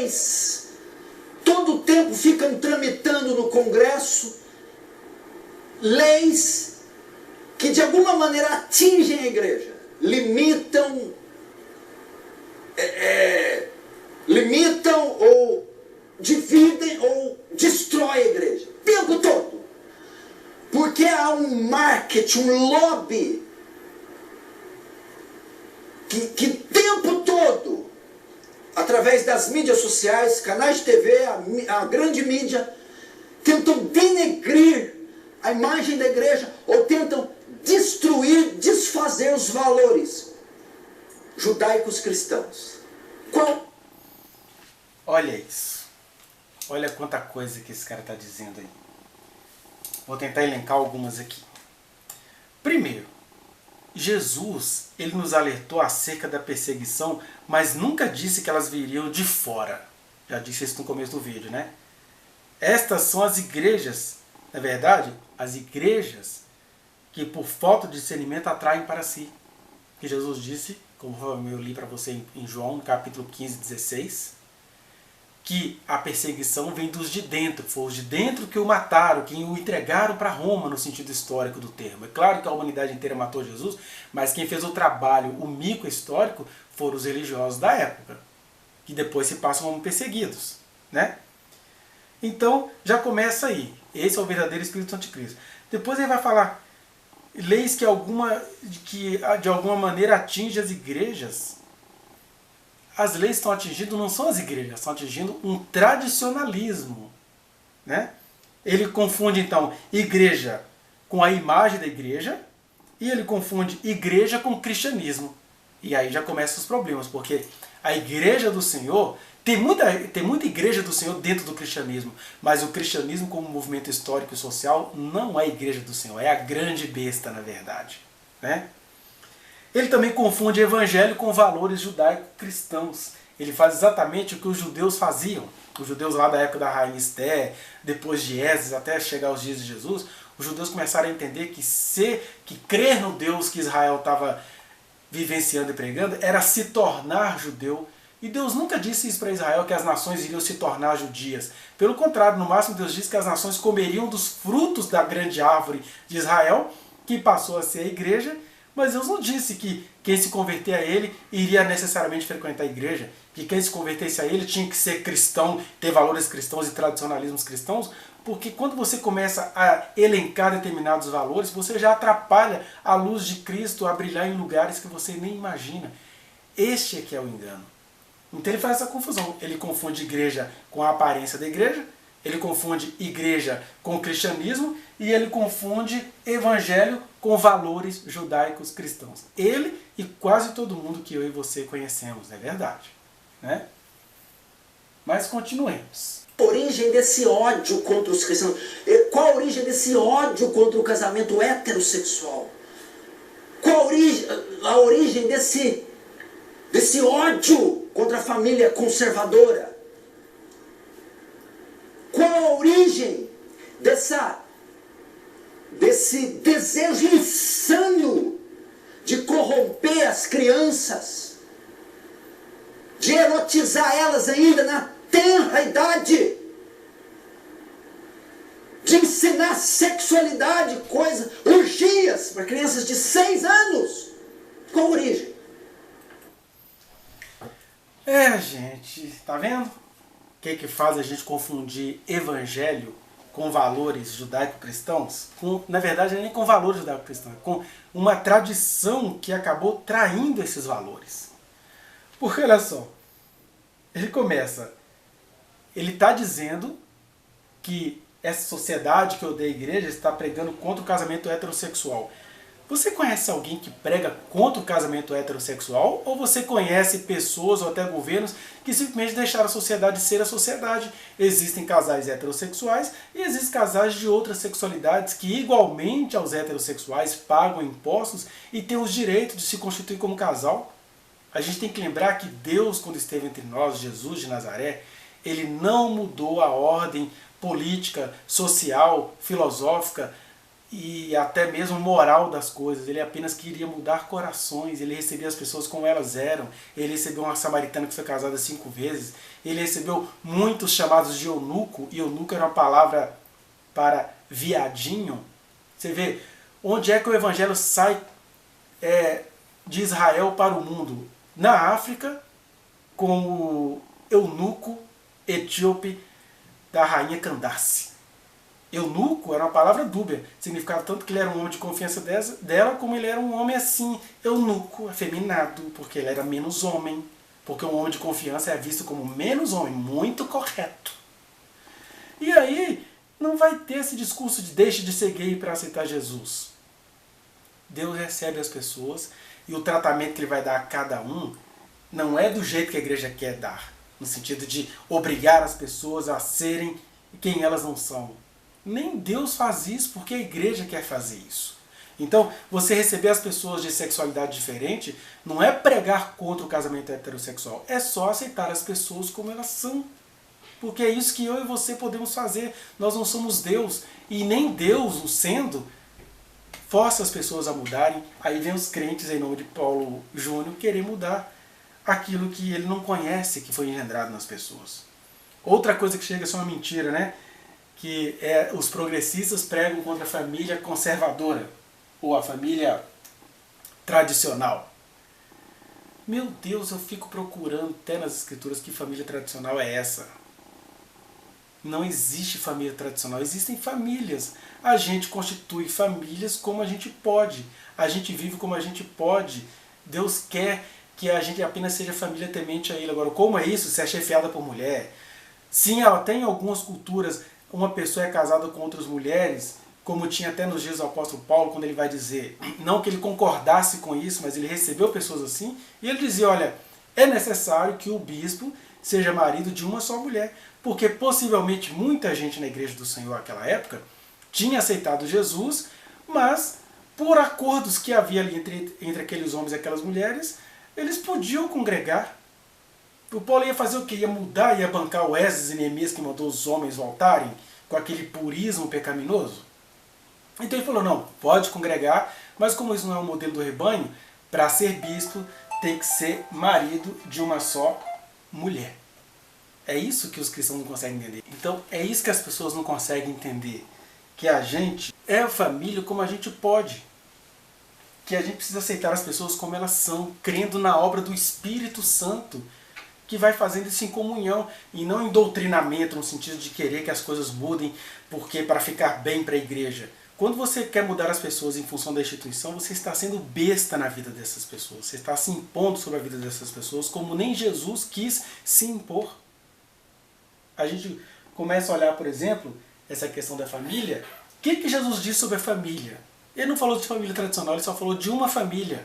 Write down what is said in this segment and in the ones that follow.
leis todo o tempo ficam tramitando no Congresso, leis que de alguma maneira atingem a igreja, limitam ou dividem ou destroem a igreja, o tempo todo. Porque há um marketing, um lobby, que o tempo todo, através das mídias sociais, canais de TV, a grande mídia, tentam denegrir a imagem da igreja ou tentam destruir, desfazer os valores judaicos cristãos. Olha isso. Olha quanta coisa que esse cara está dizendo aí. Vou tentar elencar algumas aqui. Primeiro, Jesus, ele nos alertou acerca da perseguição, mas nunca disse que elas viriam de fora. Já disse isso no começo do vídeo, né? Estas são as igrejas, na verdade, as igrejas que por falta de discernimento atraem para si. Que Jesus disse, como eu li para você em João, no capítulo 15, 16, que a perseguição vem dos de dentro, foi os de dentro que o mataram, que o entregaram para Roma no sentido histórico do termo. É claro que a humanidade inteira matou Jesus, mas quem fez o trabalho, o mico histórico, foram os religiosos da época, que depois se passam como perseguidos, né? Então, já começa aí. Esse é o verdadeiro espírito anticristo. Depois ele vai falar leis que de alguma maneira atingem as igrejas. As leis que estão atingindo não são as igrejas, estão atingindo um tradicionalismo, né? Ele confunde então igreja com a imagem da igreja e ele confunde igreja com cristianismo. E aí já começam os problemas, porque a igreja do Senhor, tem muita igreja do Senhor dentro do cristianismo, mas o cristianismo como movimento histórico e social não é a igreja do Senhor, é a grande besta na verdade, né? Ele também confunde evangelho com valores judaico-cristãos. Ele faz exatamente o que os judeus faziam. Os judeus lá da época da rainha Esté, depois de Esdras, até chegar aos dias de Jesus, os judeus começaram a entender que crer no Deus que Israel estava vivenciando e pregando era se tornar judeu. E Deus nunca disse isso para Israel, que as nações iriam se tornar judias. Pelo contrário, no máximo Deus disse que as nações comeriam dos frutos da grande árvore de Israel, que passou a ser a igreja. Mas Deus não disse que quem se converter a ele iria necessariamente frequentar a igreja, que quem se convertesse a ele tinha que ser cristão, ter valores cristãos e tradicionalismos cristãos, porque quando você começa a elencar determinados valores, você já atrapalha a luz de Cristo a brilhar em lugares que você nem imagina. Este é que é o engano. Então ele faz essa confusão. Ele confunde igreja com a aparência da igreja, ele confunde igreja com cristianismo e ele confunde evangelho com valores judaicos cristãos. Ele e quase todo mundo que eu e você conhecemos, é verdade, né? Mas continuemos. A origem desse ódio contra os cristãos? Qual a origem desse ódio contra o casamento heterossexual? Qual a origem desse ódio contra a família conservadora? Qual a origem desse desejo insano de corromper as crianças, de erotizar elas ainda na tenra idade, de ensinar sexualidade, orgias para crianças de 6 anos? Qual a origem? Gente, tá vendo? O que faz a gente confundir evangelho com valores judaico-cristãos? Na verdade, nem com valores judaico-cristãos, com uma tradição que acabou traindo esses valores. Porque, olha só, ele está dizendo que essa sociedade que odeia a igreja está pregando contra o casamento heterossexual. Você conhece alguém que prega contra o casamento heterossexual? Ou você conhece pessoas ou até governos que simplesmente deixaram a sociedade ser a sociedade? Existem casais heterossexuais e existem casais de outras sexualidades que, igualmente aos heterossexuais, pagam impostos e têm os direitos de se constituir como casal. A gente tem que lembrar que Deus, quando esteve entre nós, Jesus de Nazaré, ele não mudou a ordem política, social, filosófica e até mesmo moral das coisas. Ele apenas queria mudar corações. Ele recebia as pessoas como elas eram. Ele recebeu uma samaritana que foi casada 5 vezes. Ele recebeu muitos chamados de eunuco, e eunuco era uma palavra para viadinho. Você vê onde é que o evangelho sai de Israel para o mundo? Na África, com o eunuco etíope da rainha Candace. Eunuco era uma palavra dúbia, significava tanto que ele era um homem de confiança dela, como ele era um homem assim, eunuco, afeminado, porque ele era menos homem, porque um homem de confiança é visto como menos homem, muito correto. E aí, não vai ter esse discurso de deixe de ser gay para aceitar Jesus. Deus recebe as pessoas, e o tratamento que ele vai dar a cada um não é do jeito que a igreja quer dar, no sentido de obrigar as pessoas a serem quem elas não são. Nem Deus faz isso, porque a igreja quer fazer isso. Então, você receber as pessoas de sexualidade diferente não é pregar contra o casamento heterossexual, é só aceitar as pessoas como elas são. Porque é isso que eu e você podemos fazer. Nós não somos Deus, e nem Deus, o sendo, força as pessoas a mudarem. Aí vem os crentes, em nome de Paulo Júnior, querer mudar aquilo que ele não conhece, que foi engendrado nas pessoas. Outra coisa que chega a ser uma mentira, né? Que os progressistas pregam contra a família conservadora, ou a família tradicional. Meu Deus, eu fico procurando até nas escrituras que família tradicional é essa. Não existe família tradicional, existem famílias. A gente constitui famílias como a gente pode. A gente vive como a gente pode. Deus quer que a gente apenas seja família temente a Ele. Agora, como é isso? Se é chefiada por mulher. Sim, ela tem algumas culturas. Uma pessoa é casada com outras mulheres, como tinha até nos dias do apóstolo Paulo, quando ele vai dizer, não que ele concordasse com isso, mas ele recebeu pessoas assim, e ele dizia, olha, é necessário que o bispo seja marido de uma só mulher, porque possivelmente muita gente na igreja do Senhor naquela época tinha aceitado Jesus, mas por acordos que havia ali entre aqueles homens e aquelas mulheres, eles podiam congregar. O Paulo ia fazer o quê? Ia mudar, ia bancar o Esdras e Neemias que mandou os homens voltarem com aquele purismo pecaminoso? Então ele falou, não, pode congregar, mas como isso não é o modelo do rebanho, para ser bispo tem que ser marido de uma só mulher. É isso que os cristãos não conseguem entender. Então é isso que as pessoas não conseguem entender. Que a gente é a família como a gente pode. Que a gente precisa aceitar as pessoas como elas são, crendo na obra do Espírito Santo, que vai fazendo isso em comunhão e não em doutrinamento, no sentido de querer que as coisas mudem porque para ficar bem para a igreja. Quando você quer mudar as pessoas em função da instituição, você está sendo besta na vida dessas pessoas. Você está se impondo sobre a vida dessas pessoas como nem Jesus quis se impor. A gente começa a olhar, por exemplo, essa questão da família. O que Jesus disse sobre a família? Ele não falou de família tradicional, ele só falou de uma família.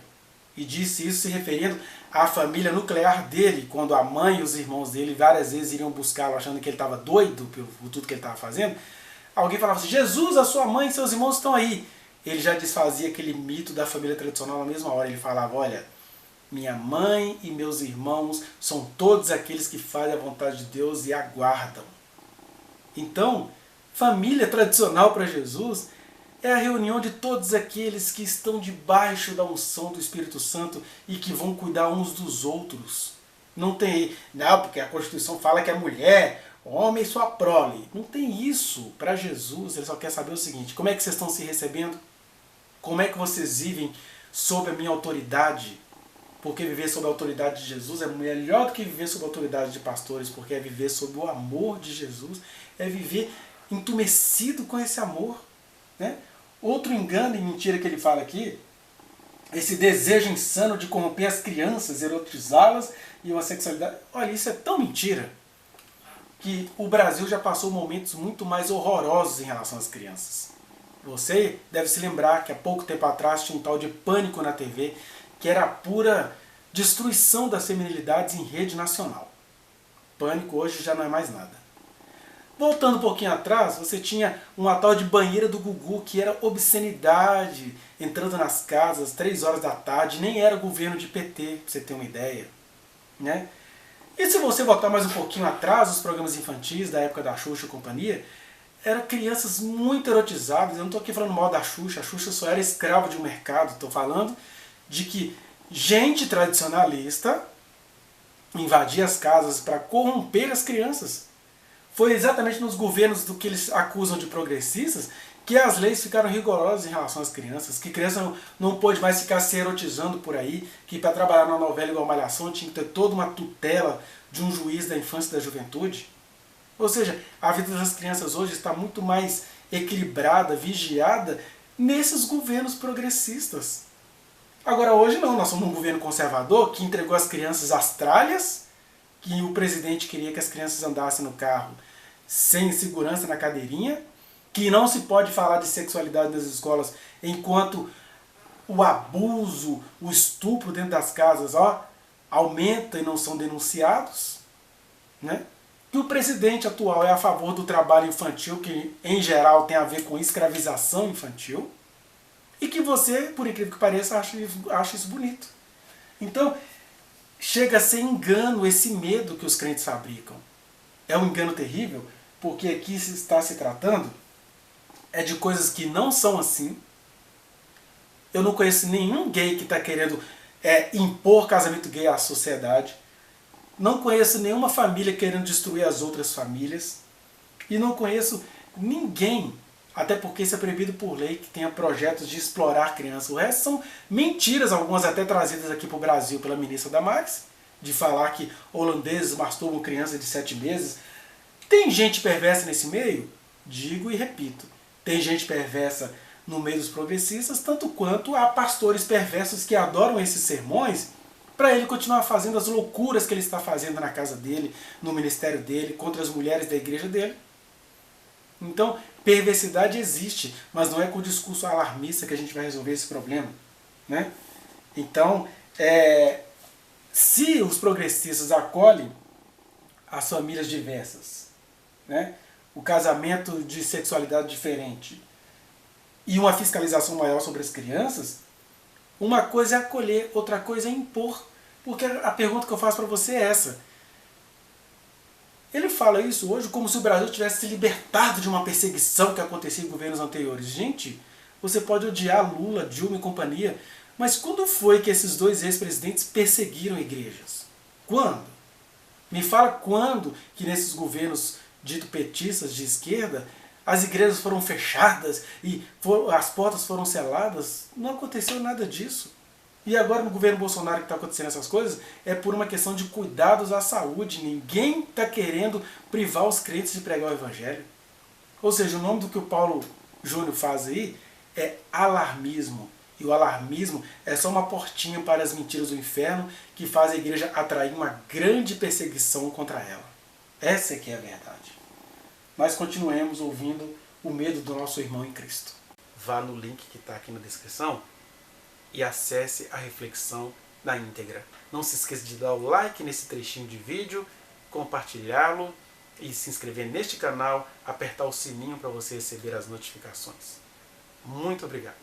E disse isso se referindo à família nuclear dele, quando a mãe e os irmãos dele várias vezes iriam buscá-lo achando que ele estava doido por tudo que ele estava fazendo. Alguém falava assim, Jesus, a sua mãe e seus irmãos estão aí. Ele já desfazia aquele mito da família tradicional na mesma hora. Ele falava, olha, minha mãe e meus irmãos são todos aqueles que fazem a vontade de Deus e aguardam. Então, família tradicional para Jesus é a reunião de todos aqueles que estão debaixo da unção do Espírito Santo e que vão cuidar uns dos outros. Não tem, não, porque a Constituição fala que é mulher, homem e sua prole. Não tem isso. Para Jesus, ele só quer saber o seguinte, como é que vocês estão se recebendo? Como é que vocês vivem sob a minha autoridade? Porque viver sob a autoridade de Jesus é melhor do que viver sob a autoridade de pastores, porque é viver sob o amor de Jesus, é viver entumecido com esse amor, né? Outro engano e mentira que ele fala aqui, esse desejo insano de corromper as crianças, erotizá-las e uma sexualidade. Olha, isso é tão mentira que o Brasil já passou momentos muito mais horrorosos em relação às crianças. Você deve se lembrar que há pouco tempo atrás tinha um tal de Pânico na TV, que era a pura destruição das feminilidades em rede nacional. Pânico hoje já não é mais nada. Voltando um pouquinho atrás, você tinha uma tal de banheira do Gugu, que era obscenidade, entrando nas casas, 3 horas da tarde, nem era governo de PT, pra você ter uma ideia. Né? E se você voltar mais um pouquinho atrás, os programas infantis da época da Xuxa e companhia, eram crianças muito erotizadas. Eu não estou aqui falando mal da Xuxa, a Xuxa só era escrava de um mercado. Estou falando de que gente tradicionalista invadia as casas para corromper as crianças. Foi exatamente nos governos do que eles acusam de progressistas que as leis ficaram rigorosas em relação às crianças, que criança não pôde mais ficar se erotizando por aí, que para trabalhar na novela igual Malhação tinha que ter toda uma tutela de um juiz da infância e da juventude. Ou seja, a vida das crianças hoje está muito mais equilibrada, vigiada nesses governos progressistas. Agora hoje não, nós somos um governo conservador que entregou as crianças às tralhas, que o presidente queria que as crianças andassem no carro sem segurança na cadeirinha, que não se pode falar de sexualidade nas escolas enquanto o abuso, o estupro dentro das casas aumenta e não são denunciados, né? Que o presidente atual é a favor do trabalho infantil, que em geral tem a ver com escravização infantil, e que você, por incrível que pareça, acha isso bonito. Então, chega a ser engano esse medo que os crentes fabricam. É um engano terrível, porque aqui está se tratando de coisas que não são assim. Eu não conheço nenhum gay que está querendo impor casamento gay à sociedade. Não conheço nenhuma família querendo destruir as outras famílias. E não conheço ninguém, até porque isso é proibido por lei, que tenha projetos de explorar crianças. O resto são mentiras, algumas até trazidas aqui para o Brasil pela ministra Damares, de falar que holandeses masturbam crianças de 7 meses. Tem gente perversa nesse meio? Digo e repito. Tem gente perversa no meio dos progressistas, tanto quanto há pastores perversos que adoram esses sermões para ele continuar fazendo as loucuras que ele está fazendo na casa dele, no ministério dele, contra as mulheres da igreja dele. Então, perversidade existe, mas não é com o discurso alarmista que a gente vai resolver esse problema, né? Então, se os progressistas acolhem as famílias diversas, né? O casamento de sexualidade diferente e uma fiscalização maior sobre as crianças, uma coisa é acolher, outra coisa é impor. Porque a pergunta que eu faço para você é essa. Ele fala isso hoje como se o Brasil tivesse se libertado de uma perseguição que acontecia em governos anteriores. Gente, você pode odiar Lula, Dilma e companhia, mas quando foi que esses dois ex-presidentes perseguiram igrejas? Quando? Me fala quando que nesses governos dito petistas de esquerda, as igrejas foram fechadas e as portas foram seladas. Não aconteceu nada disso. E agora no governo Bolsonaro que está acontecendo essas coisas é por uma questão de cuidados à saúde. Ninguém está querendo privar os crentes de pregar o evangelho. Ou seja, o nome do que o Paulo Júnior faz aí é alarmismo. E o alarmismo é só uma portinha para as mentiras do inferno que faz a igreja atrair uma grande perseguição contra ela. Essa é que é a verdade. Mas continuemos ouvindo o medo do nosso irmão em Cristo. Vá no link que está aqui na descrição e acesse a reflexão na íntegra. Não se esqueça de dar o like nesse trechinho de vídeo, compartilhá-lo e se inscrever neste canal, apertar o sininho para você receber as notificações. Muito obrigado.